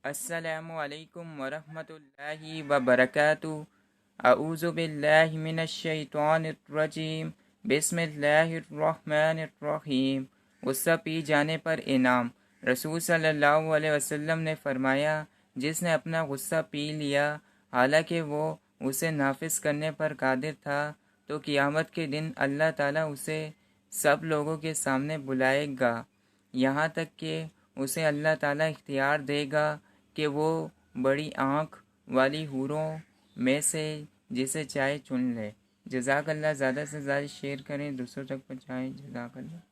السلام علیکم ورحمۃ اللہ وبرکاتہ۔ اعوذ باللہ من الشیطان الرجیم، بسم اللہ الرحمن الرحیم۔ غصہ پی جانے پر انعام۔ رسول صلی اللہ علیہ وسلم نے فرمایا، جس نے اپنا غصہ پی لیا حالانکہ وہ اسے نافذ کرنے پر قادر تھا تو قیامت کے دن اللہ تعالیٰ اسے سب لوگوں کے سامنے بلائے گا، یہاں تک کہ اسے اللہ تعالیٰ اختیار دے گا کہ وہ بڑی آنکھ والی حوروں میں سے جسے چاہے چن لے۔ جزاک اللہ۔ زیادہ سے زیادہ شیئر کریں، دوسروں تک پہنچائیں۔ جزاک اللہ۔